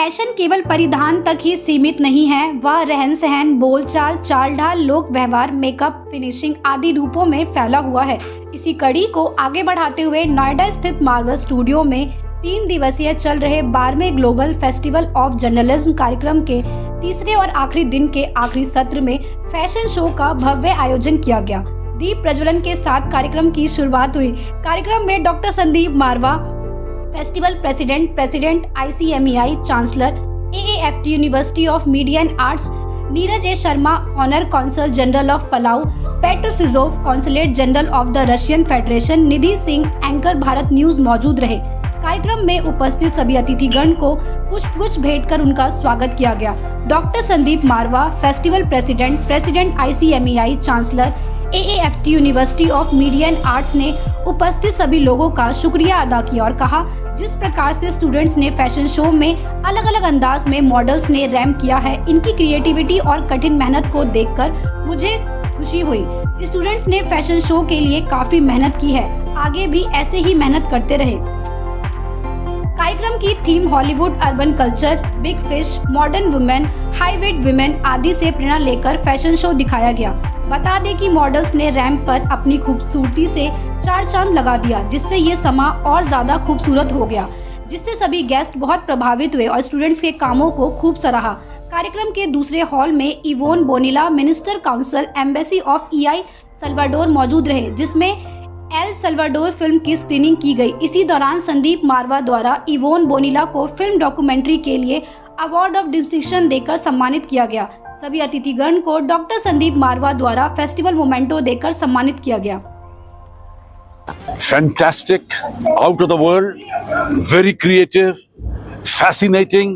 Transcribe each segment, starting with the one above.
Fashion केवल परिधान तक ही सीमित नहीं है, वह रहन सहन, बोलचाल, चाल ढाल, लोक व्यवहार, मेकअप, फिनिशिंग आदि रूपों में फैला हुआ है। इसी कड़ी को आगे बढ़ाते हुए नोएडा स्थित मार्वल स्टूडियो में 3 दिवसीय चल रहे 12वें ग्लोबल फेस्टिवल ऑफ जर्नलिज्म कार्यक्रम के तीसरे और आखिरी दिन के आखिरी सत्र में फैशन शो का भव्य आयोजन किया गया। दीप प्रज्वलन के साथ कार्यक्रम की शुरुआत हुई। कार्यक्रम में doctor Sandeep Marwah, festival president ICMEI chancellor, AAFT university of media and arts, Neeraj A Sharma, honour consul general of Palau, Petr Sizov, consulate general of the Russian federation, Nidhi Singh, anchor Bharat news मौजूद रहे। कार्यक्रम में उपस्थित सभी अतिथिगण को पुष्पगुच्छ भेंट कर उनका स्वागत किया गया। Doctor Sandeep Marwah, festival president ICMEI chancellor, AAFT university of media and arts ने उपस्थित सभी लोगों का शुक्रिया अदा किया और कहा, जिस प्रकार से स्टूडेंट्स ने फैशन शो में अलग अलग अंदाज में मॉडल्स ने रैम्प किया है, इनकी क्रिएटिविटी और कठिन मेहनत को देखकर मुझे खुशी हुई। स्टूडेंट्स ने फैशन शो के लिए काफी मेहनत की है, आगे भी ऐसे ही मेहनत करते रहे। कार्यक्रम की theme Hollywood, urban culture, big fish, modern women, high wait women आदि से प्रेरणा लेकर फैशन शो दिखाया गया। बता दें कि मॉडल्स ने रैंप पर अपनी खूबसूरती से 4 चांद लगा दिया, जिससे ये समा और ज्यादा खूबसूरत हो गया, जिससे सभी गेस्ट बहुत प्रभावित हुए और स्टूडेंट्स के कामों को खूब सराहा। कार्यक्रम के दूसरे हॉल में Yvonne Bonilla, minister council, embassy of EI Salvador मौजूद रहे, जिसमें एल सल्वाडोर फिल्म की स्क्रीनिंग की गई। इसी दौरान संदीप मारवा द्वारा इवोन बोनिला को फिल्म डॉक्यूमेंट्री के लिए अवार्ड ऑफ डिस्टिंक्शन देकर सम्मानित किया गया। सभी अतिथिगण को डॉक्टर संदीप मारवा द्वारा फेस्टिवल मोमेंटो देकर सम्मानित किया गया। Fantastic, out of the world, very creative, fascinating,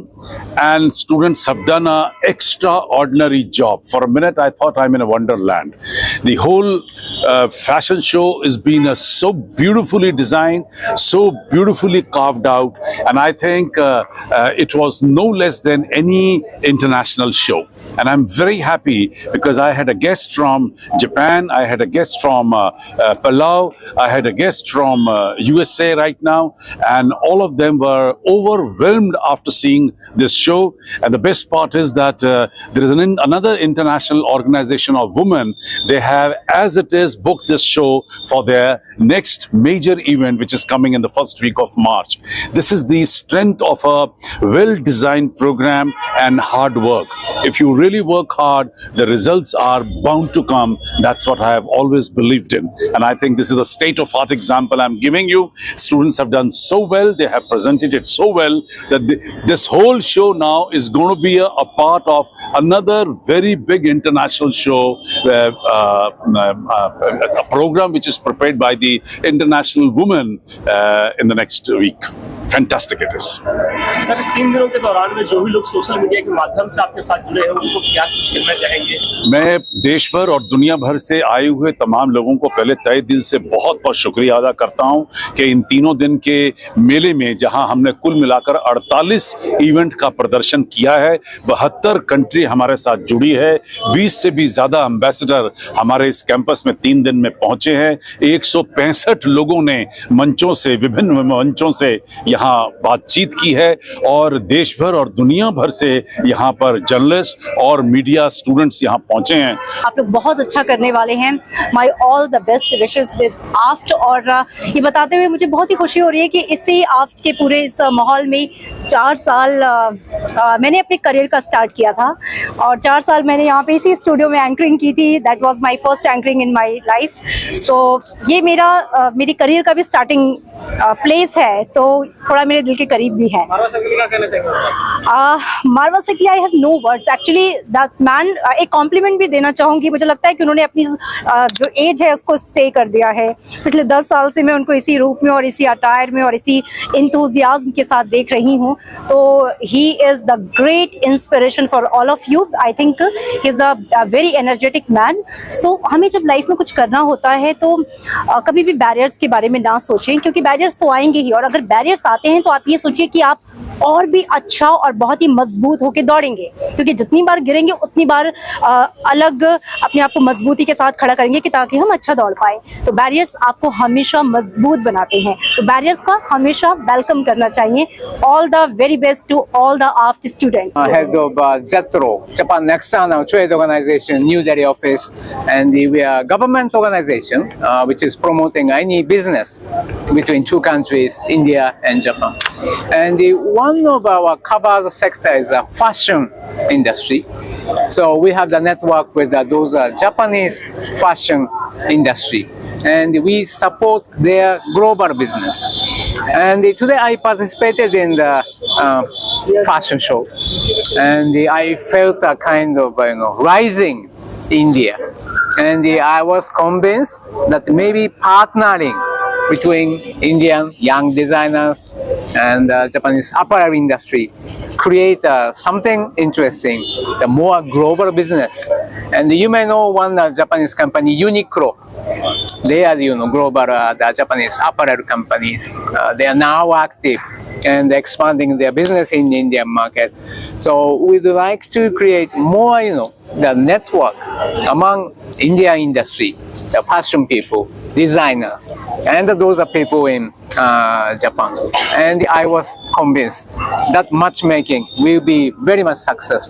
and students have done an extraordinary job. For a minute I thought I'm in a wonderland. The whole fashion show is been so beautifully designed, so beautifully carved out, and I think it was no less than any international show. And I'm very happy because I had a guest from Japan, I had a guest from Palau, I had a guest from USA right now, and all of them were overwhelmed after seeing this show. And the best part is that there is another international organization of women. They have, as it is, booked this show for their next major event, which is coming in the first week of March. This is the strength of a well-designed program and hard work. If you really work hard, the results are bound to come. That's what I have always believed in. And I think this is a state-of-art example I'm giving you. Students have done so well. They have presented it so well that this whole show now is going to be a part of another very big international show, a program which is prepared by the International Women in the next week. Fantastic it is. Sir, 3 दिनों के दौरान में जो भी लोग social media के माध्यम से आपके साथ जुड़े हैं, उनको क्या कुछ कहना चाहेंगे? मैं देश भर और दुनिया भर से आए हुए तमाम लोगों को पहले तहे दिल से बहुत बहुत शुक्रिया अदा करता हूं कि इन 3 दिन के मेले में जहां हमने कुल मिलाकर 48 इवेंट का प्रदर्शन किया है, 72 कंट्री हमारे साथ जुड़ी है, 20 से भी ज्यादा एम्बेसडर हमारे इस कैंपस में 3 दिन में पहुंचे हैं। 165 लोगों ने मंचों से, विभिन्न मंचों से यहाँ बातचीत की है और देश भर और दुनिया भर से यहाँ पर जर्नलिस्ट और मीडिया स्टूडेंट्स यहाँ पहुंचे हैं। आप लोग बहुत अच्छा करने वाले हैं। My all the best wishes with AAFT. और ये बताते हुए मुझे बहुत ही खुशी हो रही है कि इसी आफ्ट के पूरे इस माहौल में 4 साल मैंने अपने करियर का स्टार्ट किया था और 4 साल मैंने यहाँ पे इसी स्टूडियो में एंकरिंग की थी। That was my first anchoring in my life. So ये मेरी करियर का भी स्टार्टिंग प्लेस है, तो थोड़ा मेरे दिल के करीब भी है। मारवा से I have no words actually. That man, एक कॉम्प्लीमेंट भी देना चाहूँगी। मुझे लगता है कि उन्होंने अपनी जो एज है उसको स्टे कर दिया है। पिछले 10 साल से मैं उनको इसी रूप में और इसी अटायर में और इसी इंथुजियाज्म के साथ देख रही हूँ। तो he is the great inspiration for all of you. I think he is the very energetic man. So हमें जब लाइफ में कुछ करना होता है तो कभी भी बैरियर्स के बारे में ना सोचें, क्योंकि बैरियर्स तो आएंगे ही, और अगर बैरियर्स आते हैं तो आप ये सोचिए कि आप और भी अच्छा और बहुत ही मजबूत होकर दौड़ेंगे, क्योंकि जितनी बार गिरेंगे उतनी बार अलग अपने आप को मजबूती के साथ खड़ा करेंगे कि ताकि हम अच्छा दौड़ पाए। तो बैरियर्स आपको हमेशा मजबूत बनाते हैं, तो बैरियर्स का हमेशा वेलकम करना चाहिए। All the very best to all the AFT students. Head of JETRO, Japan External Trade Organization, New Delhi office, and we are a government organization which is promoting any business between two countries, India and Japan. And one of our covered sector is the fashion industry. So we have the network with those Japanese fashion industry, and we support their global business. And today I participated in the fashion show, and I felt a kind of rising India, and I was convinced that maybe partnering between Indian young designers and Japanese apparel industry create something interesting, the more global business. And you may know one Japanese company, Uniqlo. They are global the Japanese apparel companies. They are now active and expanding their business in the Indian market. So we'd like to create more, the network among Indian industry, the fashion people, designers, and those are people in Japan. And I was convinced that matchmaking will be very much successful.